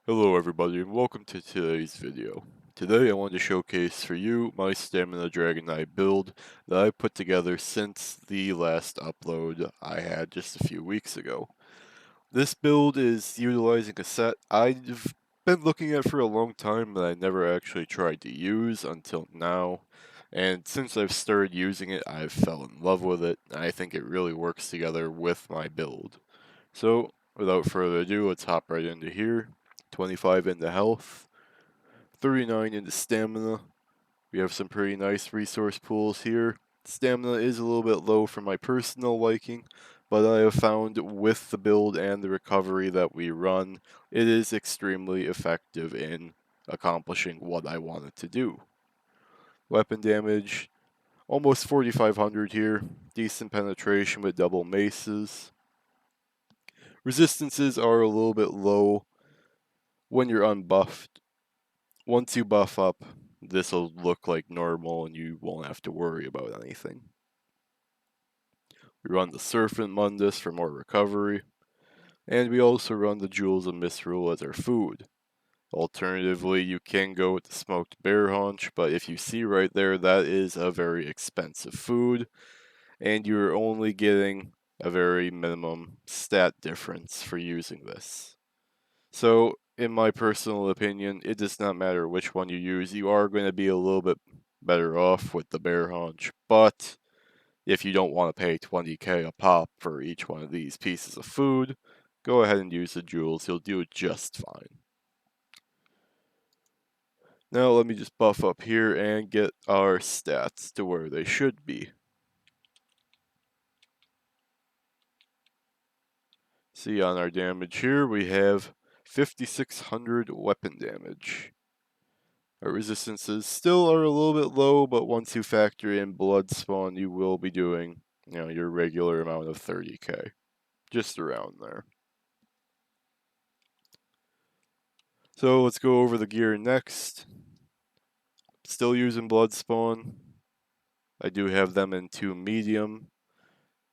Hello everybody and welcome to today's video. Today I want to showcase for you my Stamina Dragon Knight build that I put together since the last upload I had just a few weeks ago. This build is utilizing a set I've been looking at for a long time that I never actually tried to use until now. And since I've started using it, I've fell in love with it. And I think it really works together with my build. So, without further ado, let's hop right into here. 25 into health, 39 into stamina. We have some pretty nice resource pools here. Stamina is a little bit low for my personal liking, but I have found with the build and the recovery that we run, it is extremely effective in accomplishing what I wanted to do. Weapon damage, almost 4,500 here. Decent penetration with double maces. Resistances are a little bit low when you're unbuffed. Once you buff up, this will look like normal and you won't have to worry about anything. We run the Serpent Mundus for more recovery, and we also run the Jewels of Misrule as our food. Alternatively, you can go with the Smoked Bear Haunch, but if you see right there, that is a very expensive food, and you're only getting a very minimum stat difference for using this. So, in my personal opinion, it does not matter which one you use. You are going to be a little bit better off with the bear haunch, but if you don't want to pay 20k a pop for each one of these pieces of food, go ahead and use the jewels. You'll do just fine. Now let me just buff up here and get our stats to where they should be. See, on our damage here, we have 5,600 weapon damage. Our resistances still are a little bit low, but once you factor in blood spawn, you will be doing, your regular amount of 30k. Just around there. So let's go over the gear next. Still using blood spawn. I do have them in 2 medium.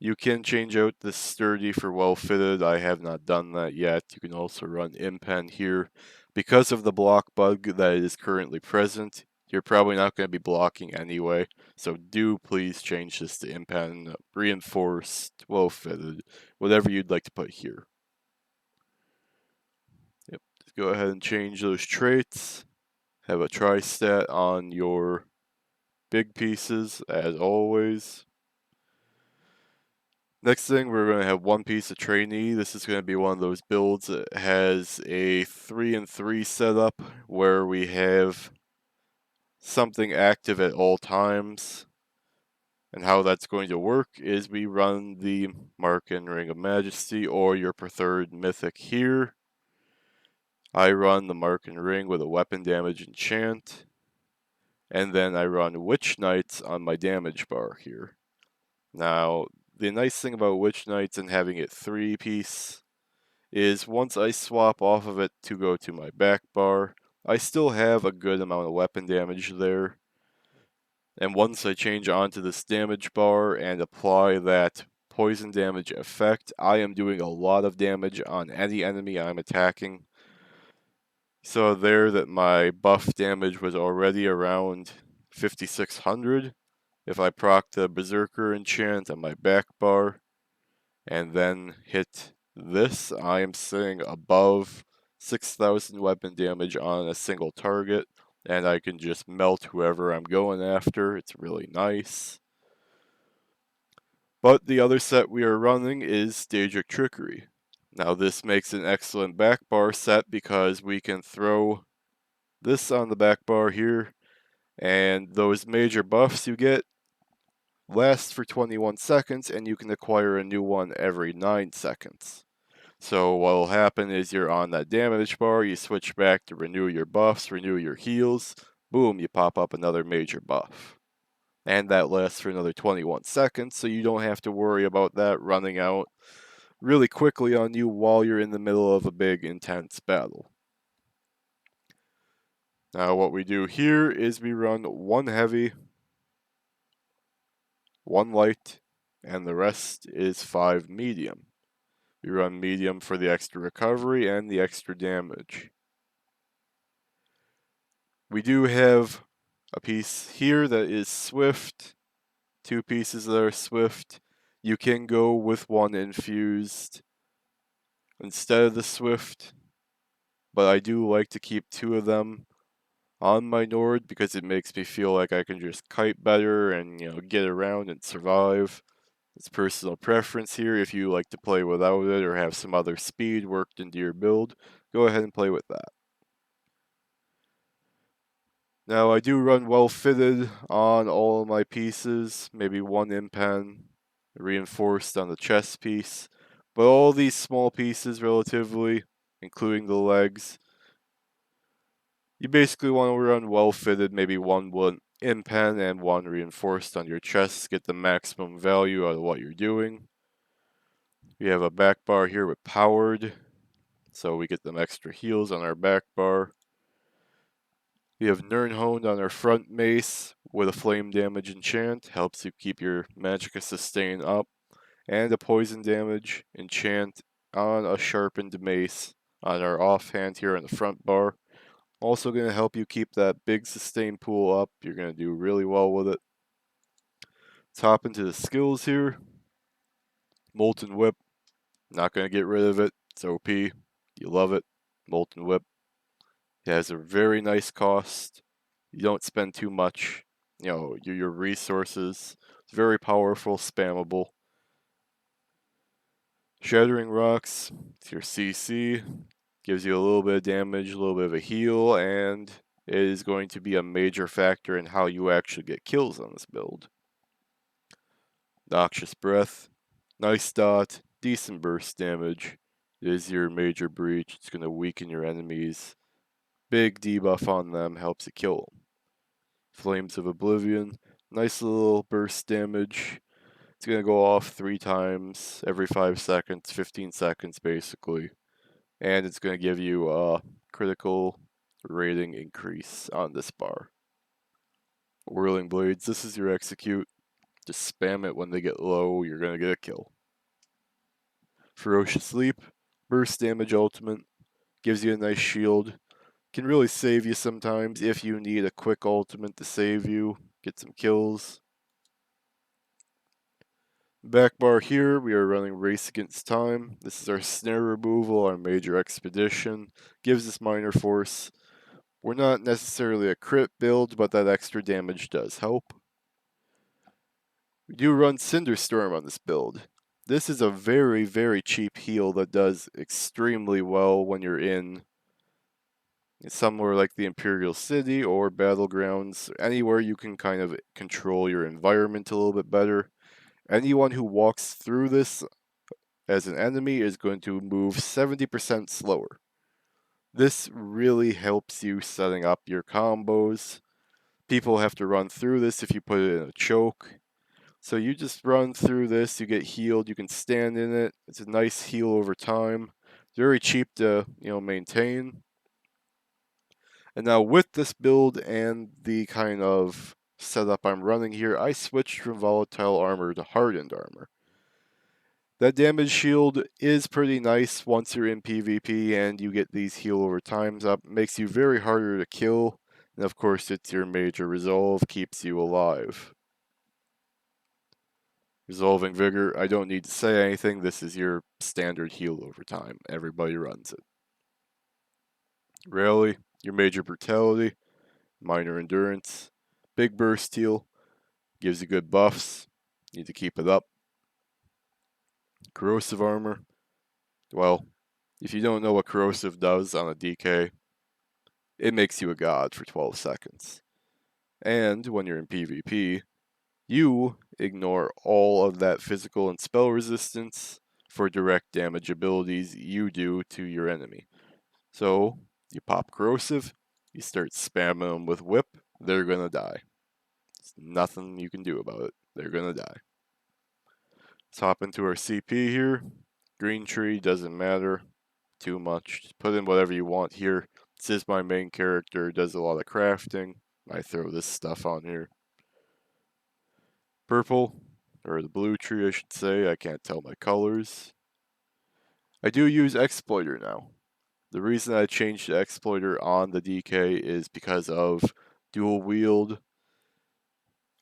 You can change out the sturdy for well fitted. I have not done that yet. You can also run impen here. Because of the block bug that is currently present, you're probably not going to be blocking anyway. So do please change this to impen, reinforced, well fitted, whatever you'd like to put here. Yep, just go ahead and change those traits. Have a tri-stat on your big pieces as always. Next thing, we're going to have one piece of trainee. This is going to be one of those builds that has a 3-3 setup where we have something active at all times. And how that's going to work is we run the Marken Ring of Majesty or your preferred mythic here. I run the Marken Ring with a weapon damage enchant. And then I run Witch Knights on my damage bar here. Now, the nice thing about Witch Knights and having it 3-piece is once I swap off of it to go to my back bar, I still have a good amount of weapon damage there. And once I change onto this damage bar and apply that poison damage effect, I am doing a lot of damage on any enemy I'm attacking. So there that my buff damage was already around 5,600. If I proc the Berserker enchant on my back bar and then hit this, I am sitting above 6,000 weapon damage on a single target, and I can just melt whoever I'm going after. It's really nice. But the other set we are running is Daedric Trickery. Now this makes an excellent back bar set because we can throw this on the back bar here, and those major buffs you get lasts for 21 seconds, and you can acquire a new one every 9 seconds. So what will happen is you're on that damage bar, you switch back to renew your buffs, renew your heals, boom, you pop up another major buff. And that lasts for another 21 seconds, so you don't have to worry about that running out really quickly on you while you're in the middle of a big, intense battle. Now what we do here is we run 1 heavy, 1 light, and the rest is 5 medium. We run medium for the extra recovery and the extra damage. We do have a piece here that is swift, 2 pieces that are swift. You can go with 1 infused instead of the swift, but I do like to keep 2 of them on my Nord because it makes me feel like I can just kite better and, get around and survive. It's personal preference here. If you like to play without it or have some other speed worked into your build, go ahead and play with that. Now I do run well fitted on all of my pieces, maybe 1 impen reinforced on the chest piece, but all these small pieces relatively, including the legs, you basically want to run well fitted, maybe 1 impen and 1 reinforced on your chest, get the maximum value out of what you're doing. We have a back bar here with powered, so we get them extra heals on our back bar. We have Nirnhoned on our front mace with a flame damage enchant, helps you keep your magicka sustain up, and a poison damage enchant on a sharpened mace on our offhand here on the front bar. Also going to help you keep that big sustain pool up. You're going to do really well with it. Let's hop into the skills here. Molten Whip, not going to get rid of it. It's OP. You love it. Molten Whip. It has a very nice cost. You don't spend too much, your resources. It's very powerful, spammable. Shattering Rocks, it's your CC. Gives you a little bit of damage, a little bit of a heal, and it is going to be a major factor in how you actually get kills on this build. Noxious Breath, nice dot, decent burst damage. It is your major breach. It's going to weaken your enemies. Big debuff on them, helps you kill them. Flames of Oblivion, nice little burst damage. It's going to go off 3 times every 5 seconds, 15 seconds basically. And it's going to give you a critical rating increase on this bar. Whirling Blades, this is your execute. Just spam it when they get low, you're going to get a kill. Ferocious Leap, burst damage ultimate, gives you a nice shield. Can really save you sometimes if you need a quick ultimate to save you, get some kills. Back bar here, we are running Race Against Time. This is our snare removal, our major expedition. Gives us minor force. We're not necessarily a crit build, but that extra damage does help. We do run Cinderstorm on this build. This is a very, very cheap heal that does extremely well when you're in somewhere like the Imperial City or Battlegrounds, anywhere you can kind of control your environment a little bit better. Anyone who walks through this as an enemy is going to move 70% slower. This really helps you setting up your combos. People have to run through this if you put it in a choke. So you just run through this, you get healed, you can stand in it. It's a nice heal over time. Very cheap to, maintain. And now with this build and the kind of setup I'm running here, I switched from volatile armor to hardened armor. That damage shield is pretty nice once you're in PvP and you get these heal over times up. Makes you very harder to kill. And of course it's your major resolve, keeps you alive. Resolving Vigor, I don't need to say anything. This is your standard heal over time. Everybody runs it. Rally, your major brutality, minor endurance, big burst heal, gives you good buffs. Need to keep it up. Corrosive armor. Well, if you don't know what corrosive does on a DK, it makes you a god for 12 seconds. And when you're in PvP, you ignore all of that physical and spell resistance for direct damage abilities you do to your enemy. So, you pop corrosive, you start spamming them with whip, they're gonna die. There's nothing you can do about it. They're gonna die. Let's hop into our CP here. Green tree doesn't matter too much. Just put in whatever you want here. This is my main character, does a lot of crafting. I throw this stuff on here. Purple, or the blue tree I should say, I can't tell my colors. I do use Exploiter now. The reason I changed the exploiter on the DK is because of dual wield.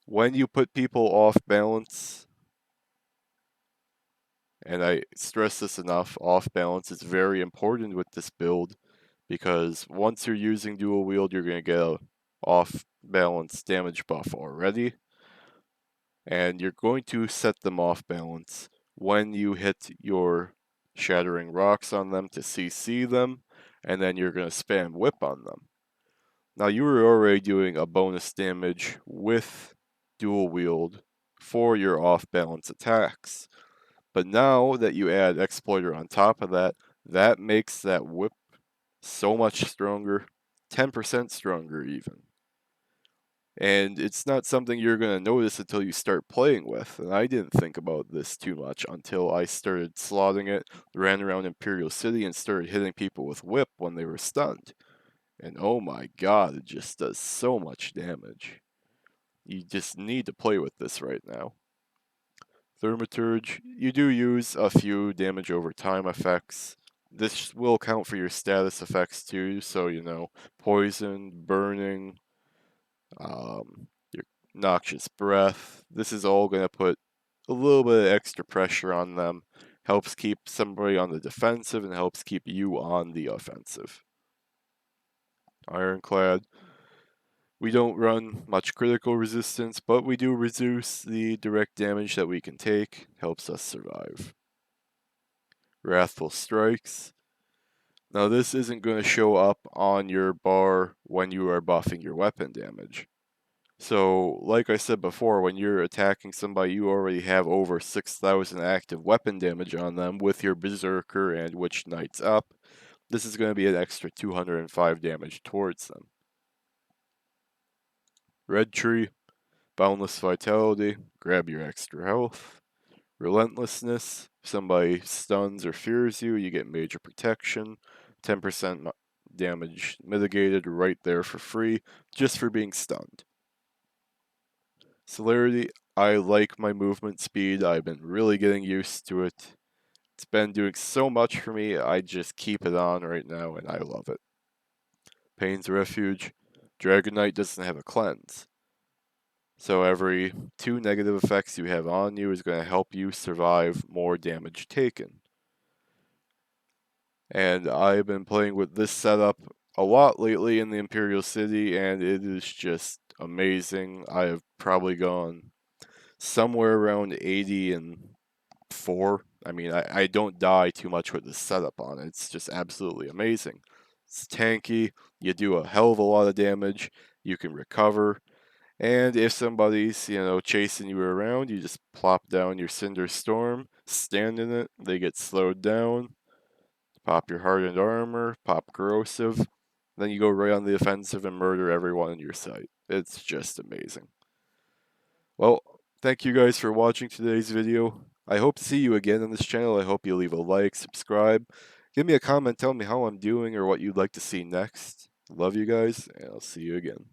When you put people off balance, and I stress this enough, off balance is very important with this build, because once you're using dual wield, you're going to get a off balance damage buff already, and you're going to set them off balance when you hit your shattering rocks on them to CC them, and then you're going to spam whip on them. Now you were already doing a bonus damage with dual wield for your off balance attacks. But now that you add exploiter on top of that, that makes that whip so much stronger, 10% stronger even. And it's not something you're going to notice until you start playing with. And I didn't think about this too much until I started slotting it, ran around Imperial City, and started hitting people with whip when they were stunned. And oh my god, it just does so much damage. You just need to play with this right now. Thaumaturge, you do use a few damage over time effects. This will count for your status effects too, so you know, poison, burning, your noxious breath. This is all going to put a little bit of extra pressure on them. Helps keep somebody on the defensive and helps keep you on the offensive. Ironclad. We don't run much critical resistance, but we do reduce the direct damage that we can take. Helps us survive. Wrathful Strikes. Now this isn't going to show up on your bar when you are buffing your weapon damage. So, like I said before, when you're attacking somebody, you already have over 6,000 active weapon damage on them with your Berserker and Witch Knights up. This is going to be an extra 205 damage towards them. Red Tree, Boundless Vitality, grab your extra health. Relentlessness, if somebody stuns or fears you, you get major protection. 10% damage mitigated right there for free, just for being stunned. Celerity, I like my movement speed. I've been really getting used to it. It's been doing so much for me, I just keep it on right now, and I love it. Pain's Refuge, Dragon Knight doesn't have a cleanse. So every 2 negative effects you have on you is going to help you survive more damage taken. And I've been playing with this setup a lot lately in the Imperial City, and it is just amazing. I have probably gone somewhere around 84. I mean, I don't die too much with this setup on it. It's just absolutely amazing. It's tanky, you do a hell of a lot of damage, you can recover, and if somebody's, you know, chasing you around, you just plop down your Cinder Storm, stand in it, they get slowed down, pop your hardened armor, pop corrosive, then you go right on the offensive and murder everyone in your sight. It's just amazing. Well, thank you guys for watching today's video. I hope to see you again on this channel. I hope you leave a like, subscribe, give me a comment, tell me how I'm doing or what you'd like to see next. Love you guys, and I'll see you again.